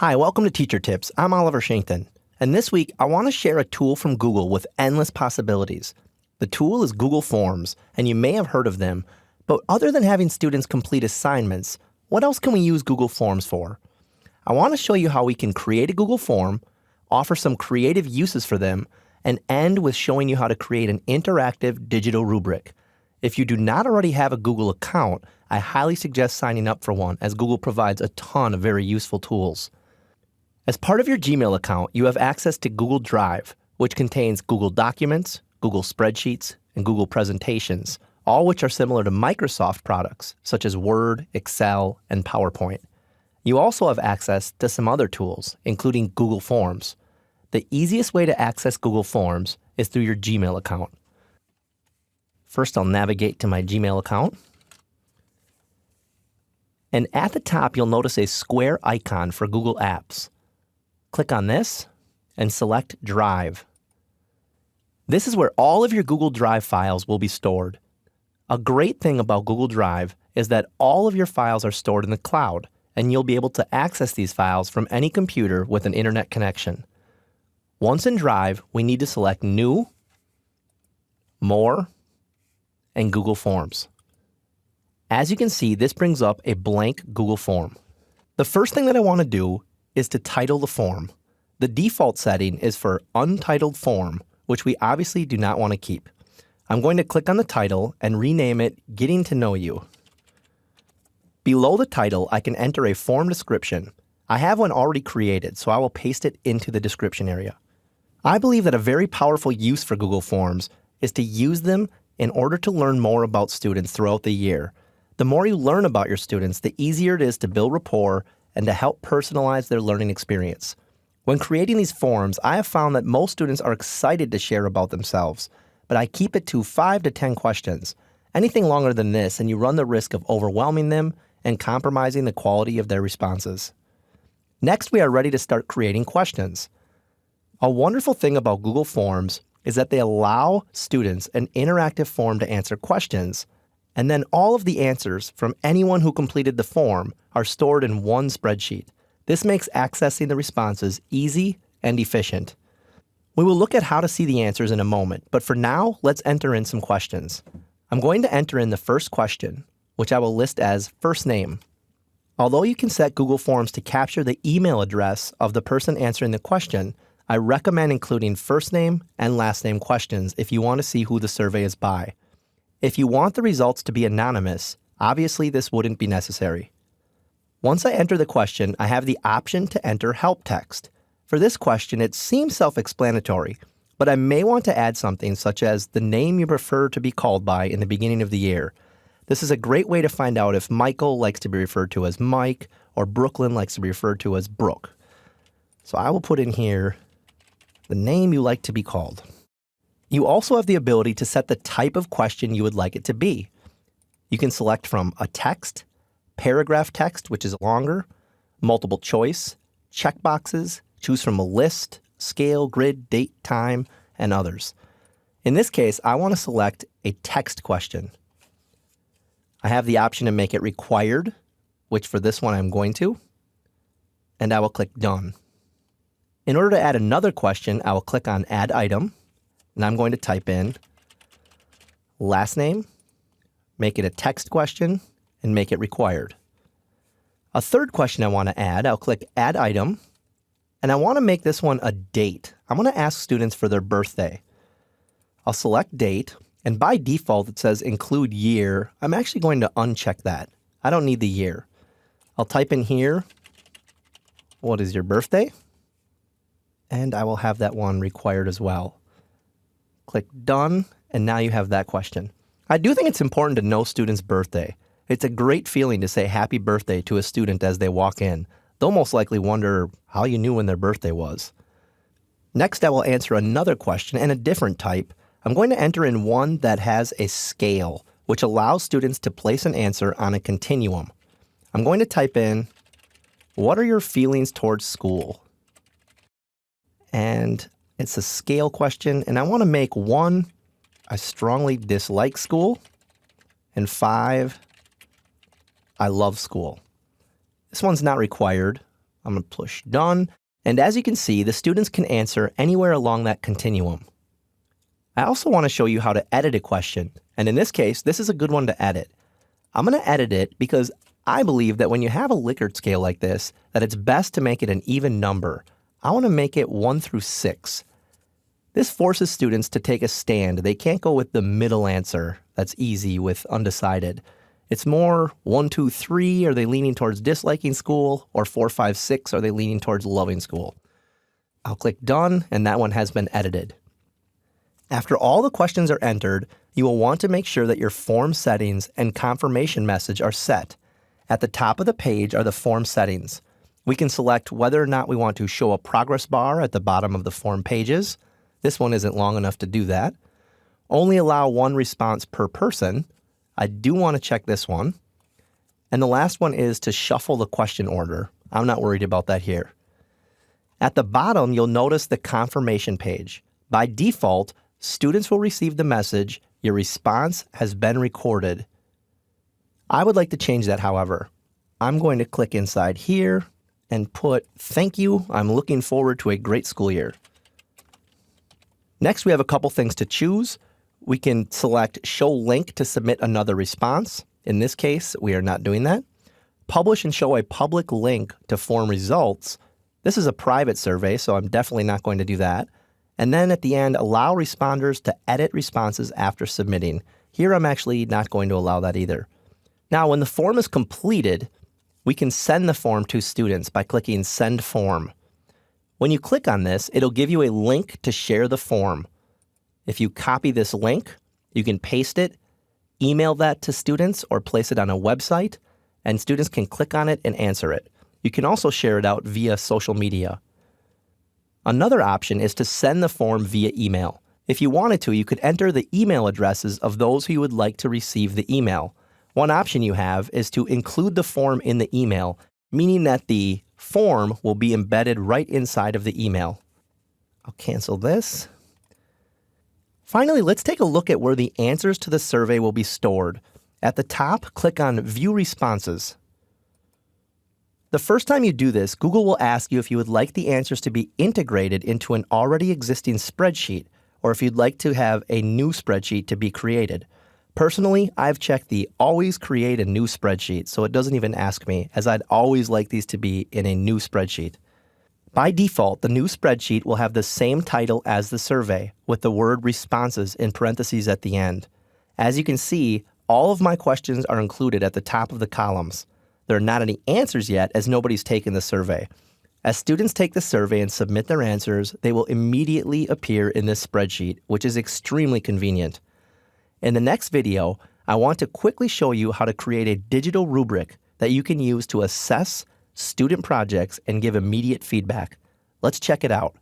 Hi, welcome to Teacher Tips. I'm Oliver Shankton, and this week I want to share a tool from Google with endless possibilities. The tool is Google Forms, and you may have heard of them, but other than having students complete assignments, what else can we use Google Forms for? I want to show you how we can create a Google Form, offer some creative uses for them, and end with showing you how to create an interactive digital rubric. If you do not already have a Google account, I highly suggest signing up for one, as Google provides a ton of very useful tools. As part of your Gmail account, you have access to Google Drive, which contains Google Documents, Google Spreadsheets, and Google Presentations, all which are similar to Microsoft products such as Word, Excel, and PowerPoint. You also have access to some other tools, including Google Forms. The easiest way to access Google Forms is through your Gmail account. First, I'll navigate to my Gmail account. And at the top, you'll notice a square icon for Google Apps. Click on this and select Drive. This is where all of your Google Drive files will be stored. A great thing about Google Drive is that all of your files are stored in the cloud, and you'll be able to access these files from any computer with an internet connection. Once in Drive, we need to select New, More, and Google Forms. As you can see, this brings up a blank Google form. The first thing that I want to do is to title the form. The default setting is for Untitled Form, which we obviously do not want to keep. I'm going to click on the title and rename it Getting to Know You. Below the title, I can enter a form description. I have one already created, so I will paste it into the description area. I believe that a very powerful use for Google Forms is to use them in order to learn more about students throughout the year. The more you learn about your students, the easier it is to build rapport and to help personalize their learning experience. When creating these forms, I have found that most students are excited to share about themselves, but I keep it to 5 to 10 questions. Anything longer than this, and you run the risk of overwhelming them and compromising the quality of their responses. Next, we are ready to start creating questions. A wonderful thing about Google Forms is that they allow students an interactive form to answer questions, and then all of the answers from anyone who completed the form are stored in one spreadsheet. This makes accessing the responses easy and efficient. We will look at how to see the answers in a moment, but for now, let's enter in some questions. I'm going to enter in the first question, which I will list as first name. Although you can set Google Forms to capture the email address of the person answering the question, I recommend including first name and last name questions if you want to see who the survey is by. If you want the results to be anonymous, obviously this wouldn't be necessary. Once I enter the question, I have the option to enter help text. For this question, it seems self-explanatory, but I may want to add something such as the name you prefer to be called by in the beginning of the year. This is a great way to find out if Michael likes to be referred to as Mike or Brooklyn likes to be referred to as Brooke. So I will put in here the name you like to be called. You also have the ability to set the type of question you would like it to be. You can select from a text, paragraph text, which is longer, multiple choice, checkboxes, choose from a list, scale, grid, date, time, and others. In this case, I want to select a text question. I have the option to make it required, which for this one I'm going to, and I will click Done. In order to add another question, I will click on Add Item, and I'm going to type in last name, make it a text question, and make it required. A third question I want to add, I'll click Add Item, and I want to make this one a date. I'm going to ask students for their birthday. I'll select date, and by default it says include year. I'm actually going to uncheck that. I don't need the year. I'll type in here, what is your birthday? And I will have that one required as well. Click Done, and now you have that question. I do think it's important to know students' birthday. It's a great feeling to say happy birthday to a student as they walk in. They'll most likely wonder how you knew when their birthday was. Next, I will answer another question and a different type. I'm going to enter in one that has a scale, which allows students to place an answer on a continuum. I'm going to type in, what are your feelings towards school? And it's a scale question, and I want to make 1, I strongly dislike school, and 5, I love school. This one's not required. I'm going to push done. And as you can see, the students can answer anywhere along that continuum. I also want to show you how to edit a question. And in this case, this is a good one to edit. I'm going to edit it because I believe that when you have a Likert scale like this, that it's best to make it an even number. I want to make it 1 through 6. This forces students to take a stand. They can't go with the middle answer. That's easy with undecided. It's more 1, 2, 3, are they leaning towards disliking school? Or 4, 5, 6, are they leaning towards loving school? I'll click done, and that one has been edited. After all the questions are entered, you will want to make sure that your form settings and confirmation message are set. At the top of the page are the form settings. We can select whether or not we want to show a progress bar at the bottom of the form pages. This one isn't long enough to do that. Only allow one response per person. I do want to check this one. And the last one is to shuffle the question order. I'm not worried about that here. At the bottom, you'll notice the confirmation page. By default, students will receive the message, "Your response has been recorded." I would like to change that, however. I'm going to click inside here and put, "Thank you. I'm looking forward to a great school year." Next, we have a couple things to choose. We can select Show Link to submit another response. In this case, we are not doing that. Publish and show a public link to form results. This is a private survey, so I'm definitely not going to do that. And then at the end, allow responders to edit responses after submitting. Here, I'm actually not going to allow that either. Now, when the form is completed, we can send the form to students by clicking Send Form. When you click on this, it'll give you a link to share the form. If you copy this link, you can paste it, email that to students, or place it on a website, and students can click on it and answer it. You can also share it out via social media. Another option is to send the form via email. If you wanted to, you could enter the email addresses of those who you would like to receive the email. One option you have is to include the form in the email, meaning that the form will be embedded right inside of the email. I'll cancel this. Finally, let's take a look at where the answers to the survey will be stored. At the top, click on View Responses. The first time you do this, Google will ask you if you would like the answers to be integrated into an already existing spreadsheet, or if you'd like to have a new spreadsheet to be created. Personally, I've checked the Always Create a New Spreadsheet, so it doesn't even ask me, as I'd always like these to be in a new spreadsheet. By default, the new spreadsheet will have the same title as the survey, with the word Responses in parentheses at the end. As you can see, all of my questions are included at the top of the columns. There are not any answers yet, as nobody's taken the survey. As students take the survey and submit their answers, they will immediately appear in this spreadsheet, which is extremely convenient. In the next video, I want to quickly show you how to create a digital rubric that you can use to assess student projects and give immediate feedback. Let's check it out.